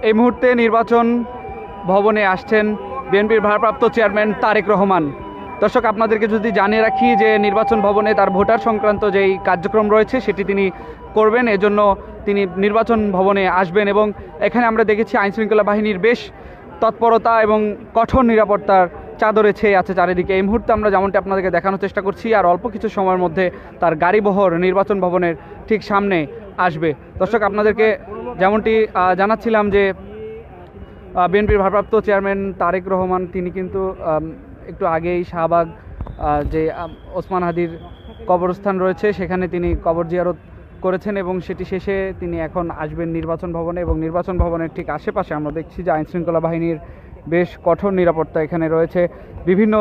এই মুহূর্তে নির্বাচন ভবনে আসছেন বিএনপির ভারপ্রাপ্ত চেয়ারম্যান তারেক রহমান। দর্শক, আপনাদেরকে যদি জানিয়ে রাখি যে নির্বাচন ভবনে তার ভোটার সংক্রান্ত যেই কার্যক্রম রয়েছে সেটি তিনি করবেন, এজন্য তিনি নির্বাচন ভবনে আসবেন। এবং এখানে আমরা দেখেছি আইনশৃঙ্খলা বাহিনীর বেশ তৎপরতা এবং কঠোর নিরাপত্তার চাদরে ছেয়ে আছে চারিদিকে। এই মুহূর্তে আমরা যেমনটি আপনাদেরকে দেখানোর চেষ্টা করছি, আর অল্প কিছু সময়ের মধ্যে তার গাড়িবহর নির্বাচন ভবনের ঠিক সামনে আসবে। দর্শক, আপনাদেরকে যেমনটি জানাচ্ছিলাম যে বিএনপির ভারপ্রাপ্ত চেয়ারম্যান তারেক রহমান তিনি কিন্তু একটু আগেই শাহবাগ যে ওসমান হাদির কবরস্থান রয়েছে সেখানে তিনি কবর জিয়ারত করেছেন এবং সেটি শেষে তিনি এখন আসবেন নির্বাচন ভবনে। এবং নির্বাচন ভবনের ঠিক আশেপাশে আমরা দেখছি যে আইনশৃঙ্খলা বাহিনীর বেশ কঠোর নিরাপত্তা এখানে রয়েছে, বিভিন্ন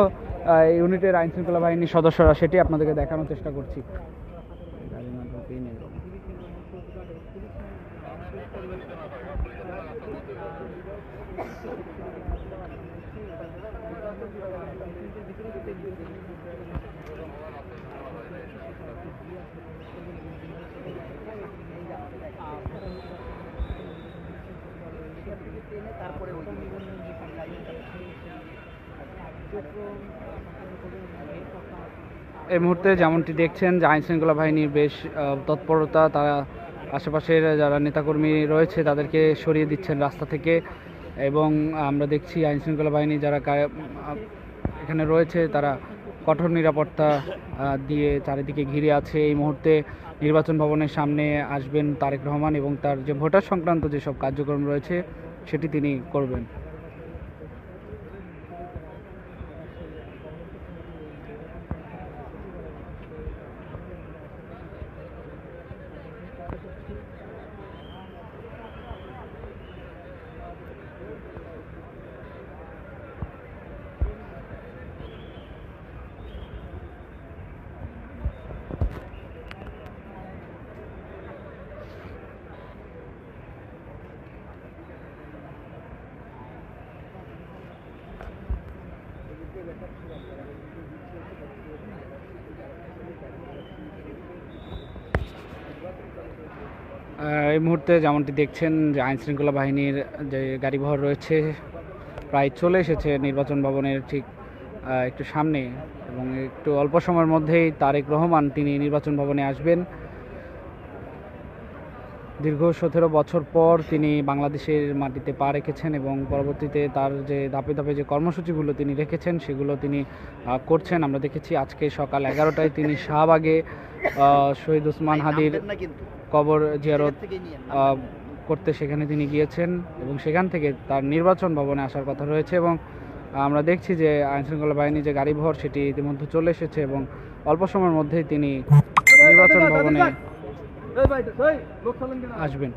ইউনিটের আইনশৃঙ্খলা বাহিনীর সদস্যরা, সেটি আপনাদেরকে দেখানোর চেষ্টা করছি। এই মুহূর্তে যেমনটি দেখছেন যে আইনশৃঙ্খলা বাহিনীর বেশ তৎপরতা, তারা আশেপাশের যারা নেতাকর্মী রয়েছে তাদেরকে সরিয়ে দিচ্ছেন রাস্তা থেকে। এবং আমরা দেখছি আইনশৃঙ্খলা বাহিনী যারা এখানে রয়েছে তারা কঠোর নিরাপত্তা দিয়ে চারিদিকে ঘিরে আছে। এই মুহূর্তে নির্বাচন ভবনের সামনে আসবেন তারেক রহমান এবং তার যে ভোটার সংক্রান্ত যেসব কার্যক্রম রয়েছে সেটি তিনি করবেন। এই মুহূর্তে যেমনটি দেখছেন যে আইনশৃঙ্খলা বাহিনীর যে গাড়িবহর রয়েছে প্রায় চলে এসেছে নির্বাচন ভবনের ঠিক একটু সামনে, এবং একটু অল্প সময়ের মধ্যেই তারেক রহমান তিনি নির্বাচন ভবনে আসবেন। দীর্ঘ 17 বছর পর তিনি বাংলাদেশের মাটিতে পা রেখেছেন এবং পরবর্তীতে তার যে ধাপে ধাপে যে কর্মসূচিগুলো তিনি রেখেছেন সেগুলো তিনি করছেন। আমরা দেখেছি আজকে সকাল 11টায় তিনি শাহবাগে শহীদ ওসমান হাদির কবর জিয়ারত করতে সেখানে তিনি গিয়েছেন এবং সেখান থেকে তার নির্বাচন ভবনে আসার কথা রয়েছে। এবং আমরা দেখছি যে আইনশৃঙ্খলা বাহিনী যে গাড়িবহর সেটি ইতিমধ্যে চলে এসেছে এবং অল্প সময়ের মধ্যেই তিনি নির্বাচন ভবনে আসবেন।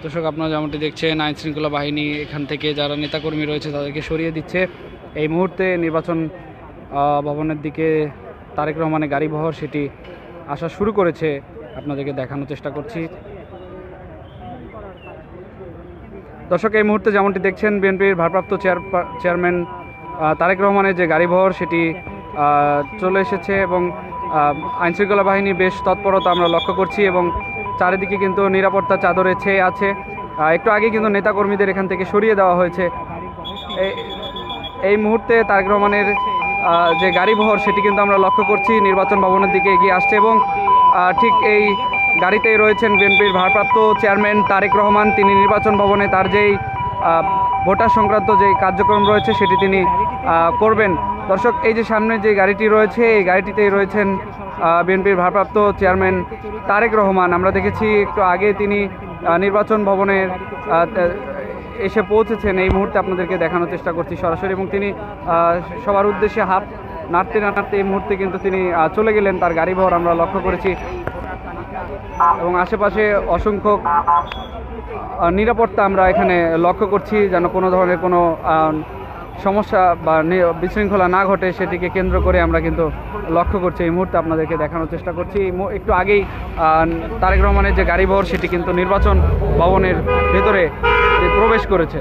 দর্শক, আপনারা যেমনটি দেখছেন আইনশৃঙ্খলা বাহিনী এখান থেকে যারা নেতাকর্মী রয়েছে তাদেরকে সরিয়ে দিচ্ছে। এই মুহূর্তে নির্বাচন ভবনের দিকে তারেক রহমানের গাড়িবহর সেটি আসা শুরু করেছে, আপনাদেরকে দেখানোর চেষ্টা করছি। দর্শক, এই মুহূর্তে যেমনটি দেখছেন বিএনপির ভারপ্রাপ্ত চেয়ারম্যান তারেক রহমানের যে গাড়িবহর সেটি চলে এসেছে এবং আইনশৃঙ্খলা বাহিনী বেশ তৎপরতা আমরা লক্ষ্য করছি এবং চারিদিকে কিন্তু নিরাপত্তা চাদরে ছেয়ে আছে। একটু আগে কিন্তু নেতাকর্মীদের এখান থেকে সরিয়ে দেওয়া হয়েছে। এই মুহূর্তে তারেক রহমানের যে গাড়িবহর সেটি কিন্তু আমরা লক্ষ্য করছি নির্বাচন ভবনের দিকে এগিয়ে আসছে এবং ঠিক এই গাড়িতেই রয়েছেন বিএনপির ভারপ্রাপ্ত চেয়ারম্যান তারেক রহমান। তিনি নির্বাচন ভবনে তার যেই ভোটার সংক্রান্ত যে কার্যক্রম রয়েছে সেটি তিনি করবেন। দর্শক, এই যে সামনে যে গাড়িটি রয়েছে এই গাড়িটিতেই রয়েছেন বিএনপির ভারপ্রাপ্ত চেয়ারম্যান তারেক রহমান। আমরা দেখেছি একটু আগে তিনি নির্বাচন ভবনের এসে পৌঁছেছেন। এই মুহূর্তে আপনাদেরকে দেখানোর চেষ্টা করছি সরাসরি এবং তিনি সবার উদ্দেশ্যে নাড়তে নাড়তে এই মুহূর্তে কিন্তু তিনি চলে গেলেন। তার গাড়ি বহর আমরা লক্ষ্য করেছি এবং আশেপাশে অসংখ্য নিরাপত্তা আমরা এখানে লক্ষ্য করছি, যেন কোনো ধরনের কোনো সমস্যা বা বিশৃঙ্খলা না ঘটে সেটিকে কেন্দ্র করে আমরা কিন্তু লক্ষ্য করছি। এই মুহূর্তে আপনাদেরকে দেখানোর চেষ্টা করছি। একটু আগেই তারেক রহমানের যে গাড়িবহর সেটি কিন্তু নির্বাচন ভবনের ভেতরে প্রবেশ করেছে।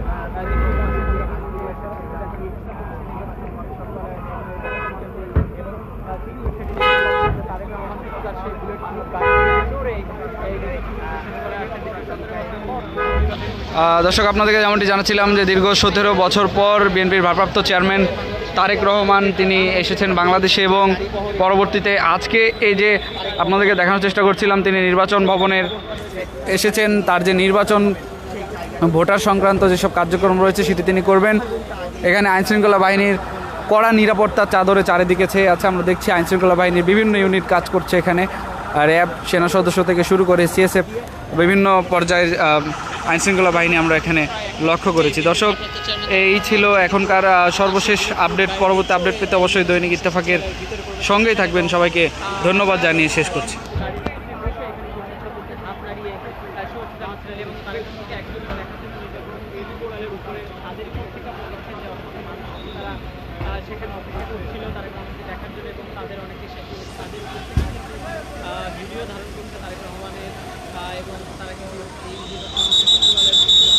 দর্শক, আপনাদেরকে যেমনটি জানাচ্ছিলাম যে দীর্ঘ 17 বছর পর বিএনপির ভারপ্রাপ্ত চেয়ারম্যান তারেক রহমান তিনি এসেছেন বাংলাদেশে এবং পরবর্তীতে আজকে এই যে আপনাদেরকে দেখানোর চেষ্টা করছিলাম তিনি নির্বাচন ভবনের এসেছেন। তার যে নির্বাচন ভোটার সংক্রান্ত যেসব কার্যক্রম রয়েছে সেটি তিনি করবেন। এখানে আইনশৃঙ্খলা বাহিনীর কড়া নিরাপত্তার চাদরে চারিদিকে ছেয়ে আছে। আমরা দেখছি আইনশৃঙ্খলা বাহিনীর বিভিন্ন ইউনিট কাজ করছে এখানে, র্যাব সেনা সদস্য থেকে শুরু করে সিএসএফ বিভিন্ন পর্যায়ের আইনশৃঙ্খলা বাহিনী আমরা এখানে লক্ষ্য করেছি। দর্শক, এই ছিল এখনকার সর্বশেষ আপডেট। পরবর্তী আপডেট পেতে অবশ্যই দৈনিক ইত্তেফাকের সঙ্গেই থাকবেন। সবাইকে ধন্যবাদ জানিয়ে শেষ করছি। সেখানে অপেক্ষা করছিল তারেক রহমানকে দেখার জন্য এবং তাদের অনেকে তাদের ভিডিও ধারণ করছে তারেক রহমানের এবং তারা কিন্তু এই নির্বাচন